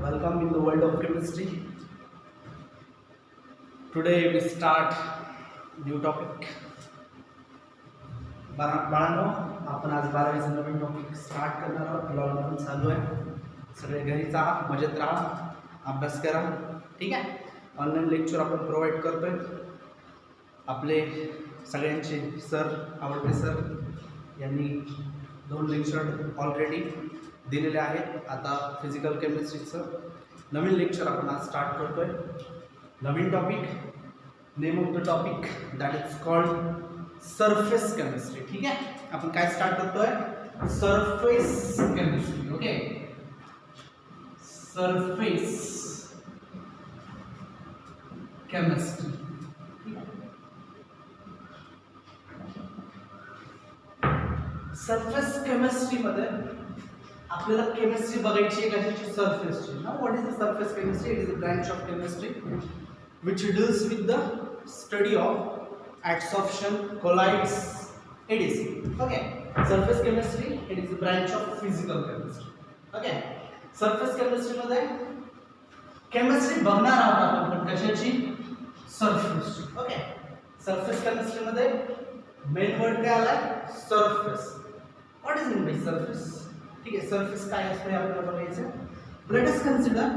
Welcome in the world of chemistry. Today we start new topic. बाळांनो, आपण आज 12वीचा नवीन topic start करणार आहोत. लॉकडाऊन चालू आहे, सगळे घरीच आहात, मजेत राहा, अभ्यास करा. ठीक आहे. ऑनलाईन लेक्चर आपण प्रोव्हाइड करतोय. आपले सगळ्यांचे सर, आवडते सर यांनी 2 लेक्चर ऑलरेडी दिलेले आहेत. आता फिजिकल केमिस्ट्रीचं नवीन लेक्चर आपण आज स्टार्ट करतोय. नवीन topic, name of the topic that is called surface chemistry. ठीक आहे. आपण काय स्टार्ट करतोय? Surface chemistry. Okay, surface chemistry. Surface केमिस्ट्रीमध्ये आपल्याला केमिस्ट्री बघायची आहे कशाची? सरफेसची. Now what is the surface chemistry? It is a branch of chemistry which deals with the study of adsorption, colloids, etc. Okay, surface chemistry, it is a branch of physical chemistry. Okay, surface chemistry मध्ये chemistry बघणार आहोत आपण कशाची? सरफेसची. Okay, surface chemistry मध्ये main word काय आलाय? Surface. What is mean by surface? ठीक आहे, सरफेस काय असते आपल्याला बघायचं. Late us consider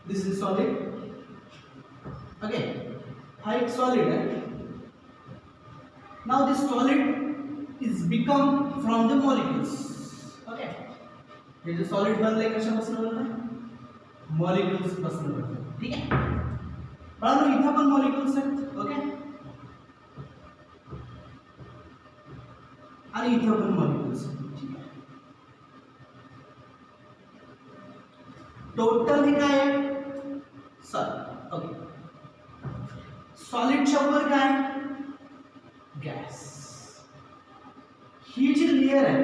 this is solid. Okay, हा एक solid है. Now this solid is become from the molecules. Okay, हे जो solid बनले कशापासून बनले? Molecules पासून बनले. ठीक आहे. पण इथं पण molecules आहेत. ओके, आणि इथं पण molecules आहेत. ठीक आहे. टोटल हे काय आहे? सॉलिड. ओके, सॉलिडच्या वर काय? गॅस. ही जी लेयर आहे,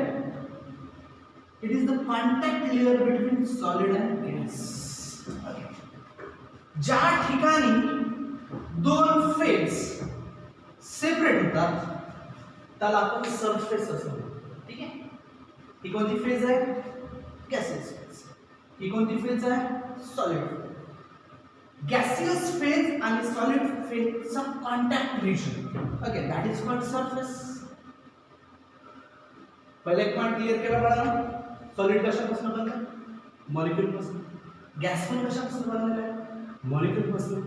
it is the contact layer between solid and gas. ज्या ठिकाणी 2 फेज सेपरेट होतात त्याला आपण सरफेस असं म्हणतो. ठीक आहे. ही कोणती फेज आहे? Gaseous phase. ही कोणती फेज आहे? Solid phase. गॅसियस फेज आणि सॉलिड फेजचा contact region. Okay, that is called surface. पहिले एक पॉइंट क्लिअर केला बघा. सॉलिड कशापासून बनलं? मॉलिक्यूल पासून. गॅस पण कशापासून बनलेला आहे? मॉलिक्यूल पासून.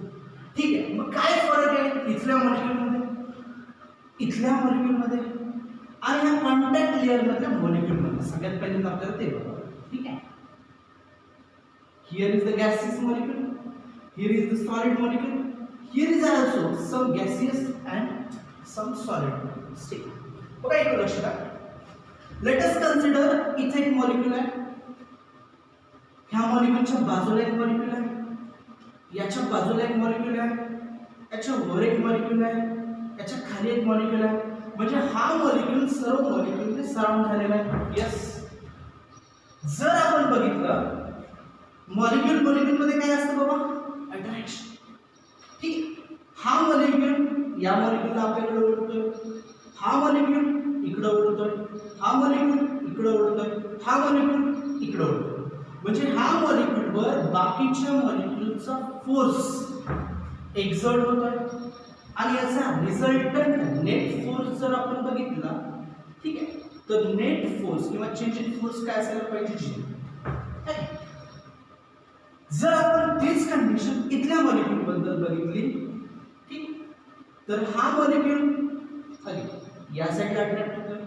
ठीक आहे. मग काय फरक आहे इथल्या मॉलिक्यूल मध्ये, इथल्या मॉलिक्यूल मध्ये आणि ह्या कॉन्टॅक्ट लेयर मधल्या मॉलिक्यूल मध्ये? सगळ्यात पहिल्यांदा आपल्याला ते बघावं. ठीक आहे. Here is the gaseous molecule, here is the solid molecule, here is also some gaseous and some solid molecules. ठीक. बघा इकडे लक्ष द्या. लेट अस कन्सिडर इथे एक मॉलिक्यूल आहे. ह्या मॉलिक्यूलच्या बाजूला एक मॉलिक्यूल आहे, याच्या बाजूला एक मॉलिक्यूल आहे, याच्या वर एक मॉलिक्यूल आहे, याच्या खाली एक मॉलिक्यूल आहे. म्हणजे हा मॉलिक्यूल सर्व मॉलिक्यूलने सराउंड झालेला आहे. यस. जर आपण बघितलं मॉलिक्यूल मध्ये काय असतं बाबा? अट्रॅक्शन. ठीक. हा मॉलिक्यूल या मॉलिक्यूलला आपल्याकडे ओढतोय, हा मॉलिक्यूल इकडे ओढतोय, हा मॉलिक्यूल इकडे ओढतोय, हा मॉलिक्यूल इकडे ओढतोय. म्हणजे हा मॉलिक्यूलवर बाकीच्या मॉलिक्यूलचा फोर्स एक्झर्ट होतोय आणि याचा रिझल्टंट नेट फोर्स जर आपण बघितला, ठीक आहे, तर नेट फोर्स किंवा चेंज इन फोर्स काय असायला पाहिजे? G. जर आपण तेच कंडिशन इथल्या मॉलिक्यूल बद्दल बघितली, ठीक, तर हा मॉलिक्यूल या साईडला अट्रॅक्ट होतोय,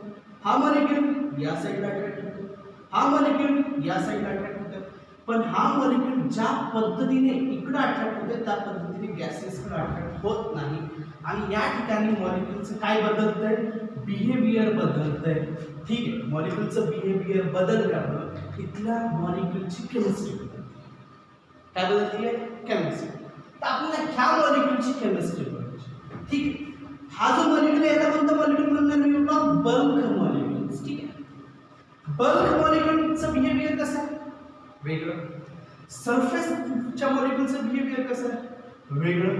हा मॉलिक्यूल या साईडला अट्रॅक्ट होतोय, हा मॉलिक्यूल या साईडला अट्रॅक्ट होतोय. पण हा मॉलिक्यूल ज्या पद्धतीने इकडे अट्रॅक्ट होते त्या पद्धतीने गॅसेसकडे अट्रॅक्ट होत नाही. आणि या ठिकाणी मॉलिक्यूलचं काय बदलतंय? बिहेवियर बदलतंय. ठीक आहे. मॉलिक्यूलचं बिहेवियर बदलल्यामुळे इथल्या मॉलिक्यूलची केमिस्ट्री काय बदलती आहे? केमिस्ट्री. तर आपल्याला ह्या मॉलिक्यूलची केमिस्ट्री बघायची. ठीक आहे. हा जो मॉलिक्यूल आहे याला कोणता मॉलिक्यूल म्हणणार मी? Bulk molecules. ठीक आहे. बल्क मॉलिक्यूलचं बिहेवियर कसं आहे? वेगळं. सरफेसच्या मॉलिक्यूलचं बिहेवियर कसं आहे? वेगळं.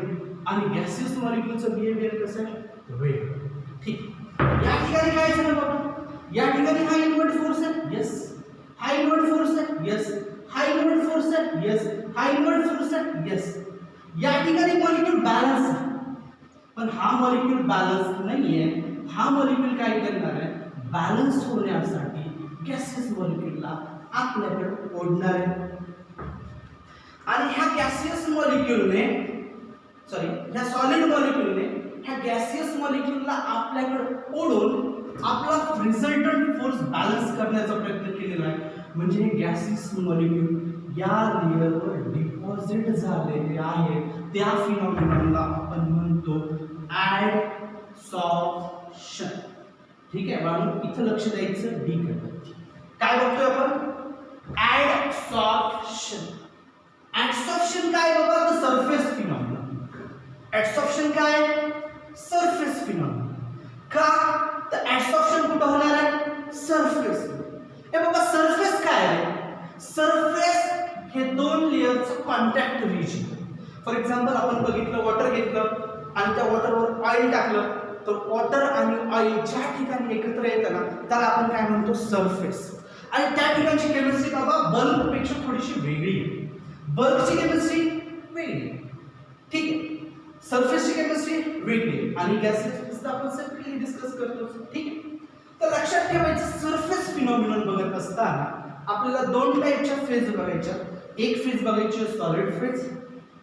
आणि गॅसियस मॉलिक्यूलचं बिहेवियर कसं आहे? वेगळं. ठीक. या ठिकाणी काय झालं बाबा? या ठिकाणी हा इनवर्ट फोर्स आहे. यस. हा इनवर्ट फोर्स आहे. यस. मॉलिक्यूल बॅलन्स आहे, पण हा मॉलिक्यूल बॅलन्स नाहीये. हा मॉलिक्यूल काय करणार आहे, बॅलन्स होण्यासाठी गॅसियस मॉलिक्यूलला आपल्याकडे ओढणार आहे. आणि ह्या गॅसियस मॉलिक्यूलने ह्या सॉलिड मॉलिक्यूलने ह्या गॅसियस मॉलिक्यूलला आपल्याकडे ओढून आपला रिझल्टंट फोर्स बॅलन्स करण्याचा प्रयत्न केलेला आहे. म्हणजे हे गॅसियस मॉलिक्यूल या लेयरवर डिपॉझिट झालेले आहे. त्या फिनॉमिननला आपण म्हणतो ऍडसॉर्प्शन. ठीक आहे बाळांनो, इथं लक्ष द्यायचं. डी कडे काय बघतोय आपण, ऍडसॉर्प्शन. ऍडसॉर्प्शन काय बाबा, तर सरफेस फिनॉमिनन. ऍडसॉर्प्शन काय, सरफेस फिनॉमिनन. का, तर ऍडसॉर्प्शन कुठं होणार आहे, सरफेस. हे बाबा सरफेस काय आहे, सरफेस हे दोन लेयरचं कॉन्टॅक्ट रिजन. फॉर एक्झाम्पल आपण बघितलं, वॉटर घेतलं आणि त्या वॉटरवर ऑइल टाकलं, तर वॉटर आणि ऑइल ज्या ठिकाणी एकत्र येतं ना त्याला आपण काय म्हणतो, सरफेस. आणि त्या ठिकाणची केमिस्ट्री बाबा बल्बपेक्षा थोडीशी वेगळी आहे. बल्बची केमिस्ट्री वेगळी, ठीक आहे, सरफेसची केमिस्ट्री वेगळी आणि गॅसेस आपण सेपरेटली डिस्कस करतो. ठीक आहे, तर लक्षात ठेवायचं, सरफेस फिनॉमिनन बघत असताना आपल्याला दोन टाईपच्या फेज बघायच्या. एक फेज बघायची सॉलिड फेज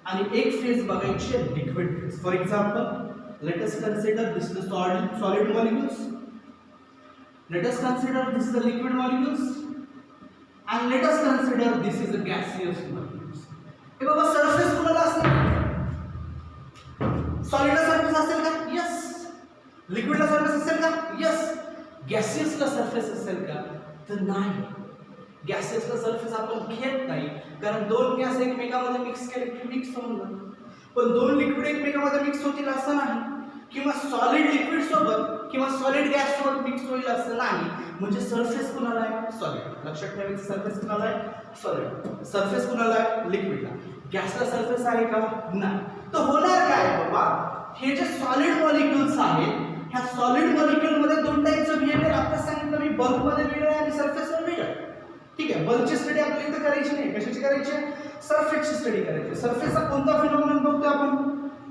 आणि एक फेज बघायची liquid phase. For example, let us consider this is the solid molecules, let us consider this is the liquid molecules, and let us consider this is the gaseous molecules. हे बाबा surface कुणाला असेल, सॉलिडला surface असेल का, yes. लिक्विडला surface असेल का, yes. गॅसियसला surface असेल का, तर नाही. गॅसेसला सरफेस आपण घेत नाही, कारण दोन गॅस एकमेकांमध्ये मिक्स केले की मिक्स होऊन जातात. पण दोन लिक्विड एकमेकांमध्ये मिक्स होतील असं नाही, किंवा सॉलिड लिक्विड सोबत किंवा सॉलिड गॅस सोबत मिक्स होईल असं नाही. म्हणजे सरफेस कुणाला आहे, सॉलिड. लक्षात ठेवायचं, सरफेस कुणाला आहे, सॉलिड. सरफेस कुणाला आहे, लिक्विडला. गॅसला सरफेस आहे का, नाही. तर होणार काय बाबा, हे जे सॉलिड मॉलिक्युल्स आहेत, ह्या सॉलिड मॉलिक्यूलमध्ये दोन टाईपचं बिहेवियर आता सांगितलं मी, बल्कमध्ये वेगळं आहे आणि सरफेसवर वेगळं. ठीक आहे, बल्कची स्टडी आपल्याला इथं करायची नाही. कशाची करायची आहे, सरफेसची स्टडी करायची. सरफेसचा कोणता फिनॉमिनन बघतोय आपण,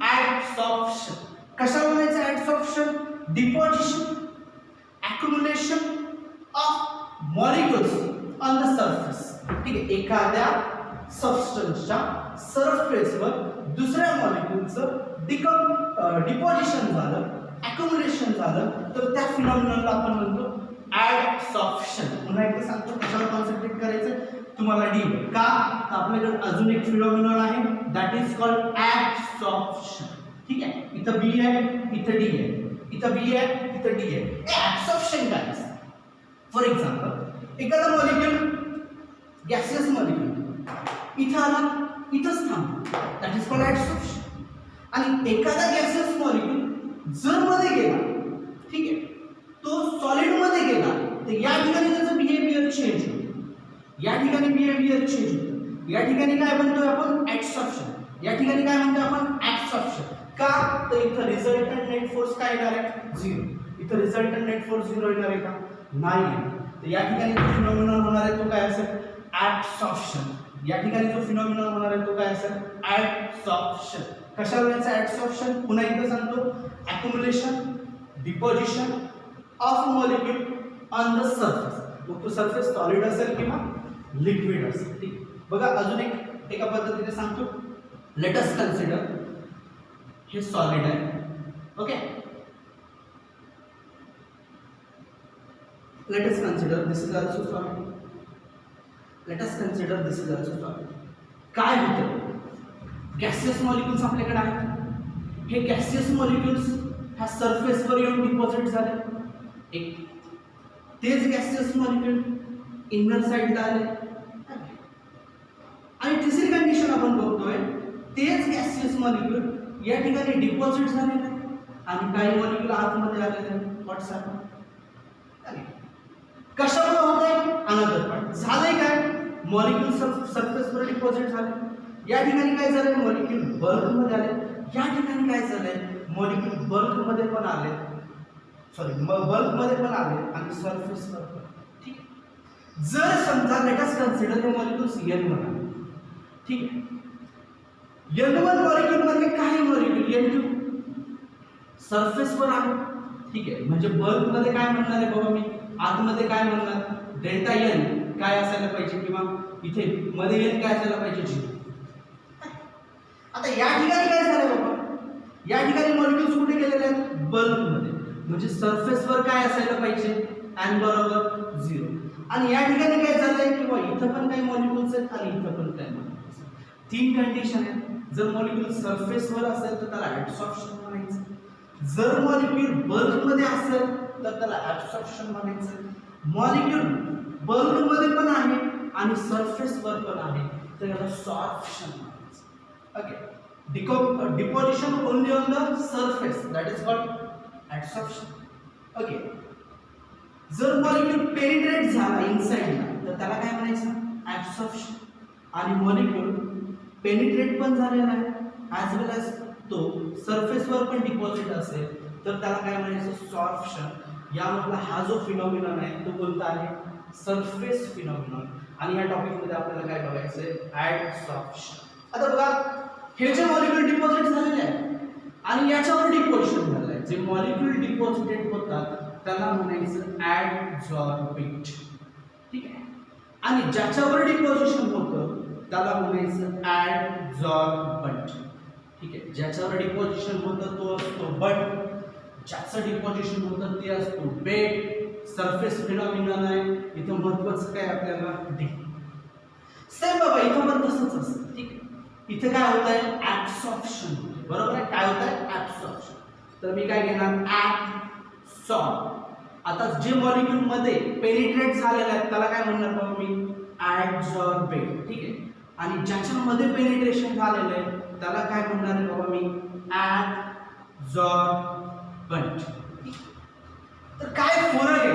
ऍडसॉर्प्शन. कशाला म्हणायचं ऍडसॉर्प्शन, deposition, accumulation of molecules on the surface. ठीक आहे, एखाद्या सबस्टन्सच्या सरफेसवर दुसऱ्या मॉलिक्यूलचं डिपॉझिशन झालं, accumulation झालं, तर त्या फिनॉमिननला आपण म्हणतो ऍडसॉर्प्शन. पुन्हा एकदा सांगतो कशावर कॉन्सन्ट्रेट करायचं तुम्हाला, डी. का, तर आपल्याकडे अजून एक फिनॉमिनन आहे, दॅट इज कॉल्ड ऍडसॉर्प्शन. ठीक आहे, इथं बी आहे, इथं डी आहे, इथं बी आहे, इथं डी आहे. ऍब्सॉर्प्शन काय असतं, फॉर एक्झाम्पल एखादा मॉलिक्यूल, गॅसियस मॉलिक्यूल इथं आला, इथंच थांबतो, दॅट इज कॉल्ड ऍब्सॉर्प्शन. आणि एखादा गॅसियस मॉलिक्यूल जर मध्ये गेला, ठीक आहे, तो सॉलिड मध्ये गेला, तर या ठिकाणी त्याचं बिहेवियर चेंज होतं, या ठिकाणी बिहेवियर चेंज होतं. या ठिकाणी काय म्हणतोय आपण, ऍब्सॉर्प्शन. या ठिकाणी काय म्हणतोय आपण, ऍब्सॉर्प्शन. का, तर इथं रिझल्टंट नेट फोर्स काय येणार आहे, 0. इथं रिझल्टंट नेट फोर्स 0 येणार आहे का, नाही. तर या ठिकाणी जो फिनॉमिनन होणार आहे तो काय असेल, ऍब्सॉर्प्शन. या ठिकाणी जो फिनॉमिनन होणार आहे तो काय असेल, ऍब्सॉर्प्शन. कशाला म्हणायचं ऍब्सॉर्प्शन, पुन्हा एकदा सांगतो, accumulation, deposition of molecule on the surface. मग तो सरफेस सॉलिड असेल किंवा लिक्विड असेल. ठीक, बघा अजून एका पद्धतीने सांगतो. लेट अस कन्सिडर हे सॉलिड आहे, okay. Late us consider this is also solid. Late us consider this is also solid. काय होतं, गॅसियस मॉलिक्युल्स आपल्याकडे आहेत. हे गॅसियस मॉलिक्युल्स ह्या सरफेसवर येऊन डिपॉझिट झाले. एक तेच गॅसियस मॉलिक्यूल इनर साइडला आले. आणि तिसरी कंडिशन आपण बघतोय, तेच गॅसियस मॉलिक्यूल या ठिकाणी डिपॉझिट झालेले आणि काही मॉलिक्यूल आतमध्ये आलेले. व्हॉट्स हॅपन, कशामुळे होतंय, अनदर पॉइंट. झालंय काय, मॉलिक्यूल सरफेसवर डिपॉझिट झाले. या ठिकाणी काय झालंय, मॉलिक्यूल बल्कमध्ये आले. या ठिकाणी काय झालंय, मॉलिक्यूल बल्कमध्ये पण आले, बल्कमध्ये पण आले आणि सरफेसवर पण. ठीक आहे, जर समजा लेट अस कन्सिडर हे मॉलिक्यूल्स एन वर आले, ठीक आहे, N1 मॉलिक्यूल मध्ये काही मॉलिक्यूल N2 सरफेसवर आहे, ठीक आहे. म्हणजे बल्क मध्ये काय म्हणणार आहे बाबा मी, आतमध्ये काय म्हणणार, डेल्टा एन काय असायला पाहिजे, किंवा इथे मध्ये एन काय असायला पाहिजे, 0. आता या ठिकाणी काय झालं बाबा, या ठिकाणी मॉलिक्यूल्स कुठे गेलेले आहेत, बल्क मध्ये. म्हणजे सरफेसवर काय असायला पाहिजे, एन बरोबर 0. आणि या ठिकाणी काय झालंय, किंवा इथं पण काही मॉलिक्यूल्स आहेत आणि इथं पण काही मॉलिक्यूल्स आहेत. 3 कंडिशन आहेत. जर मॉलिक्यूल सरफेसवर असेल तर त्याला ऍब्सॉर्प्शन म्हणायचं, जर मॉलिक्यूल बल्क मध्ये असेल तर त्याला ऍब्सॉर्प्शन म्हणायचं. मॉलिक्यूल बल्क मध्ये पण आहे आणि सरफेसवर पण आहे तर याला सॉर्प्शन म्हणायचं. Okay. Deposition only on the surface, that is called absorption. Okay. जर मॉलिक्यूल पेनिट्रेट झाला इनसाइडला तर त्याला काय म्हणायचं, ऍब्सॉर्प्शन. आणि मॉलिक्यूल पेनिट्रेट पण झालेला आहे ॲज वेल ॲज तो सरफेसवर पण डिपॉझिट असेल तर त्याला काय म्हणायचं, सॉर्प्शन. यामधला हा जो फिनॉमिनॉन आहे तो कोणता आहे, सरफेस फिनॉमिनॉन. आणि या टॉपिक मध्ये आपल्याला काय बघायचं आहे, ऍब्सॉर्प्शन. आता बघा, हे जे मॉलिक्यूल डिपॉझिट झालेले आहे आणि याच्यावर डिपॉझिशन झालेलं आहे, जे मॉलिक्यूल डिपॉझिटेड होतात त्याला म्हणायचं ऍडझॉर्बिट, ठीक आहे. आणि ज्याच्यावर डिपॉझिशन होतं त्याला म्हणायचं ऍडझॉर्बंट, ठीक आहे. ज्याच्यावर डिपॉझिशन होतं तो असतो बट, ज्याचं डिपॉझिशन होतं ते असतो बेट. सरफेस फिनॉमिनॉन आहे, इथं महत्त्वाचं काय आपल्याला, डी. सेम बाबा इथं पण तसंच असतं, ठीक आहे. इथे काय होत आहे, ऍब्सॉर्प्शन, बरोबर आहे. काय होत आहे, ऍब्सॉर्प्शन. तर मी काय घेणार, ऍब्सॉर्ब. आता जे मॉलिक्यूल मध्ये पेनिट्रेट झालेले आहेत त्याला काय म्हणणार बाबा मी, ऍडझॉर्बेट, ठीक आहे. आणि ज्याच्यामध्ये पेनिट्रेशन झालेलं आहे त्याला काय म्हणणार आहे बाबा मी, ऍडझॉर्बंट. तर काय फरक आहे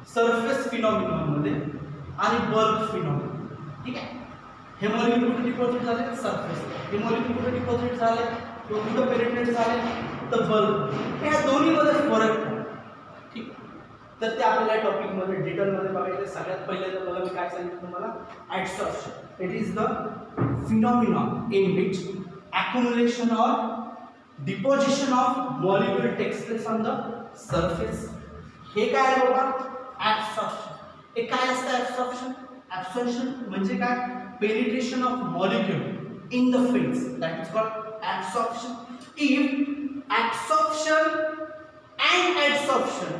सरफेस फिनॉमिनॉन मध्ये आणि बल्क फिनॉमिनॉन, ठीक आहे. हे मॉलिक्यूल कुठे डिपॉझिट झाले, सरफेस. हे मॉलिक्यूल कुठे डिपॉझिट झाले, किंवा कुठे पेनिट्रेट झाले, तर बल्क. ह्या दोन्ही मध्ये फरक आहे, ठीक. तर ते आपल्याला टॉपिक मध्ये डिटेल मध्ये बघायचं. सगळ्यात पहिले तर बघा मी काय सांगितलं तुम्हाला, absorption. It is the phenomenon in which accumulation or deposition of molecule takes place on the surface. हे काय आहे बाबा, ऍब्सॉर्प्शन. हे काय असतं ऍब्सॉर्प्शन, ऍब्सॉर्प्शन म्हणजे काय, penetration of molecule in the fields, that is called absorption. If absorption and adsorption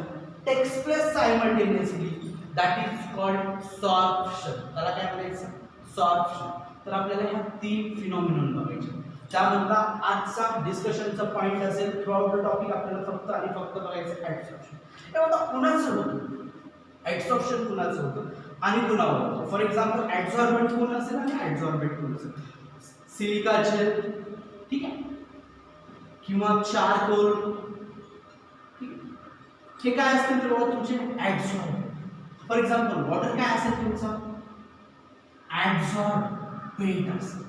takes place simultaneously, that is called sorption. त्याला काय म्हणायचं, सॉर्प्शन. तर आपल्याला ह्या 3 फिनॉमिनॉन बघायचे. त्यामधला आजचा डिस्कशनचा पॉइंट असेल थ्रूआउट द टॉपिक आपल्याला फक्त आणि फक्त बघायचं ऍडसॉर्प्शन. हे आता कुणाचं होतं, ऍडसॉर्प्शन कुणाचं होतं आणि कुणावर होतं. फॉर एक्झाम्पल ऍडझॉर्बंट कोण असेल आणि ऍडझॉर्बेट कोण असेल, सिलिका जेल, ठीक आहे, किंवा चारकोल, हे काय असतील तर बाबा तुमचे ऍडझॉर्ब. फॉर एक्झाम्पल वॉटर काय असेल तुमचा, ऍडझॉर्बेट असेल.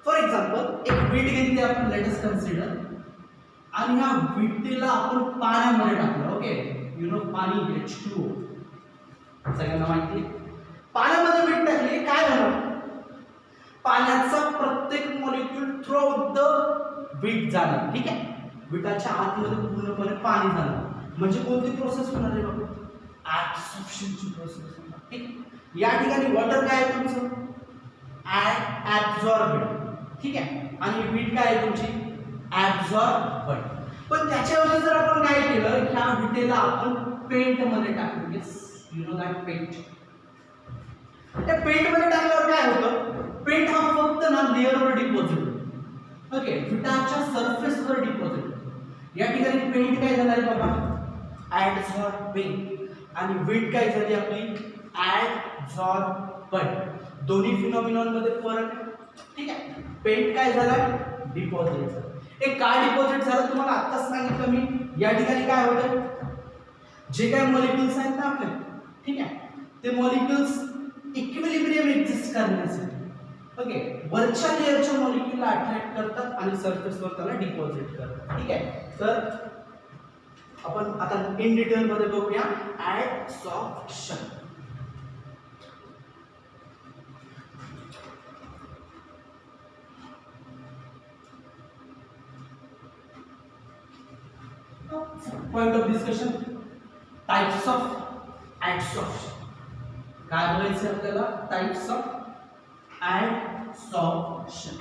फॉर एक्झाम्पल एक वीट घेतली आपण, लेट अस कन्सिडर, आणि ह्या विटेला आपण पाण्यामध्ये टाकलं. ओके, यू नो पाणी, H2O सगळ्यांना माहिती आहे. पाण्यामध्ये वीट टाकली, काय झालं, पाण्याचा प्रत्येक मॉलिक्यूल थ्रू आउट द वीट झाला, ठीक आहे. विटाच्या आतमध्ये पूर्णपणे पाणी झालं. म्हणजे कोणती प्रोसेस होणार आहे बाबा, ऍब्सॉर्प्शनची प्रोसेस होणार, ठीक. या ठिकाणी वॉटर काय आहे तुमचं, ऍब्सॉर्बेट, ठीक आहे. आणि वीट काय आहे तुमची, ऍब्सॉर्बंट. पण त्याच्याऐवजी जर आपण काय केलं, ह्या विटेला आपण पेंट मध्ये टाकलं, यू नो दॅट पेंट. त्या पेंट मध्ये टाकल्यावर काय होतं, पेंट हा फक्त ना लेअरवर डिपॉझिट होतो. ओके, विटाच्या सरफेसवर डिपॉझिट होतो. या ठिकाणी पेंट काय झालं आहे बाबा, ऍडझॉर्बिंग, आणि वीट काय झाली आपली, ऍडझॉर्बंट. दोन्ही फिनॉमिनॉन मध्ये फरक आहे, ठीक आहे. पेंट काय झाला, डिपॉझिट झालं. एक काय डिपॉझिट झालं तुम्हाला आत्ताच सांगितलं मी. या ठिकाणी काय होतं, जे काय मॉलिक्युल्स आहेत ना आपले, ठीक आहे, ते मॉलिक्युल्स इक्विलिब्रियम एक्झिस्ट करण्यासाठी ओके वरच्या लेयरच्या मॉलिक्युलला अट्रॅक्ट करतात आणि सरफेसवर त्याला डिपॉझिट करतात, ठीक आहे. तर आपण आता इन डिटेल मध्ये बघूया adsorption. Point of discussion types of adsorption. काय बघायचं आपल्याला? Types of adsorption.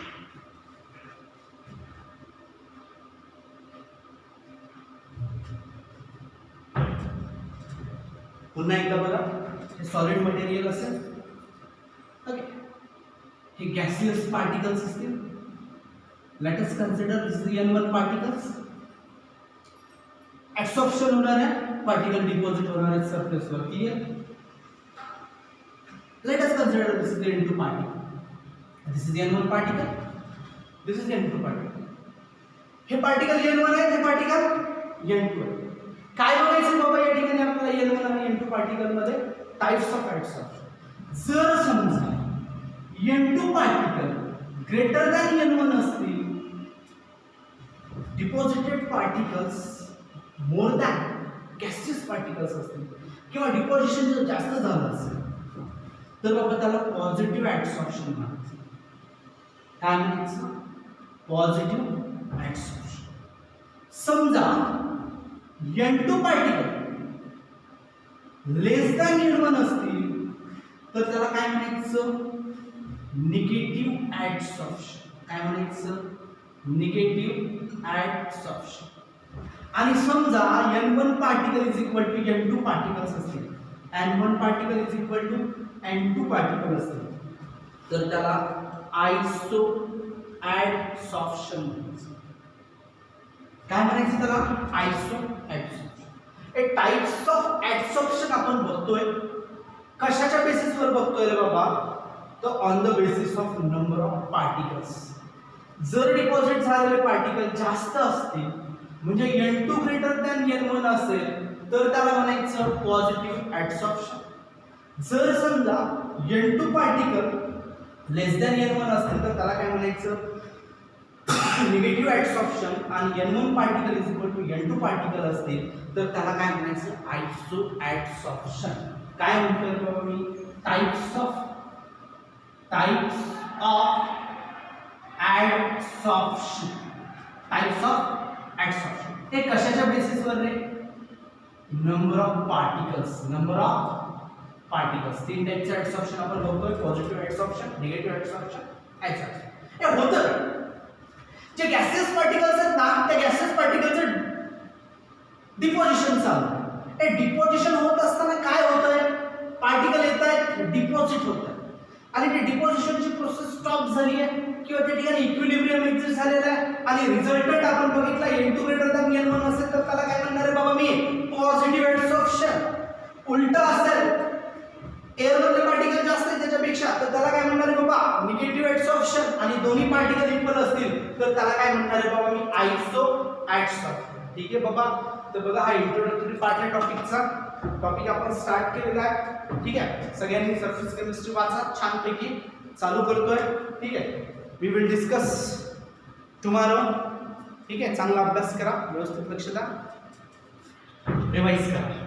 पुन्हा एकदा बघा, हे सॉलिड मटेरियल असेल, ओके, हे गॅसियस पार्टिकल्स असतील. Let us consider this is N1 particles. Adsorption होणार आहे, पार्टिकल डिपॉझिट होणार आहे सरफेस वर. Clear? Let us consider this is N2 particle. This is N1 particle, this is N2 particle. हे particle N1 आहे, हे particle N2 आहे. काय बघायचं बाबा या ठिकाणी आपल्याला N1 आणि N2 पार्टिकल मध्ये? Types of adsorption. जर समजा N2 particle greater than N1 असतील, deposited particles more than gaseous particles असतील, किंवा डिपॉझिशन जर जास्त झालं असेल, तर बाबा त्याला पॉझिटिव्ह ऍडसॉर्प्शन म्हणायचं. काय म्हणायचं? पॉझिटिव्ह ऍडसॉर्प्शन. समजा N2 पार्टिकल लेस दॅन N1 असतील, तर त्याला काय म्हणायचं? Negative adsorption. काय म्हणायचं? Negative adsorption. आणि समजा N1 particle is equal to N2 particles असतील, N1 particle is equal to N2 particle असतील, तर त्याला आयसो ऍडसॉर्प्शन म्हणायचं. काय म्हणायचं त्याला? आयसो ऍडसॉर्प्शन. हे टाइप्स ऑफ ऍडसॉर्प्शन आपण बघतोय. कशाच्या बेसिसवर बघतोय रे बाबा? तर on the basis of number of particles. जर डिपॉझिट झालेले पार्टिकल जास्त असतील, म्हणजे N2 ग्रेटर दॅन N1 असेल, तर त्याला म्हणायचं पॉझिटिव्ह ऍडसॉर्प्शन. जर समजा N2 पार्टिकल लेस दॅन N1 असतील, तर त्याला काय म्हणायचं? Negative adsorption. आणि N1 particle is equal to N2 particle असतील, तर त्याला काय म्हणायचं? आयसो ऍडसॉर्प्शन. काय म्हणतोय बाबा मी? Types of adsorption. Types of adsorption. हे कशाच्या बेसिसवर रे? Number of particles. Number of particles. तीन टाइपचे ऍडसॉर्प्शन आपण बघतोय: पॉझिटिव्ह ऍडसॉर्प्शन, निगेटिव्ह ऍडसॉर्प्शन, ऍडसॉर्प्शन. हे होतं जे गॅसियस पार्टिकल्स आहेत ना, त्या गॅसियस पार्टिकलचं डिपॉझिशन चालू आहे. हे डिपॉझिशन होत असताना काय होतंय? पार्टिकल येत आहेत, डिपॉझिट होत आहे, आणि ते डिपॉझिशनची प्रोसेस स्टॉप झाली आहे, किंवा त्या ठिकाणी इक्विलिब्रियम एक्झिस्ट झालेला आहे, आणि रिझल्टंट आपण बघितला N2 ग्रेटर दॅन N1 असेल, तर त्याला काय म्हणणार आहे बाबा मी? पॉझिटिव्ह ऍडसॉर्प्शन. उलट असेल, एअर मधले पार्टिकल जास्त आहेत त्याच्यापेक्षा, तर त्याला काय म्हणणार आहे बाबा? Negative adsorption. आणि दोन्ही पार्टिकल इक्वल असतील, तर त्याला काय म्हणणार आहे बाबा मी? आयसो ऍडसॉर्प्शन. ठीक आहे बाबा? तर बघा, हा इंट्रोडक्टरी पार्ट आहे टॉपिकचा. टॉपिक आपण स्टार्ट केलेला आहे. ठीक आहे, सगळ्यांनी सरफेस केमिस्ट्री वाचा, छानपैकी चालू करतोय. ठीक आहे, वी विल डिस्कस टुमॉरो. ठीक आहे, चांगला अभ्यास करा, व्यवस्थित लक्ष द्या, रिवाइज करा.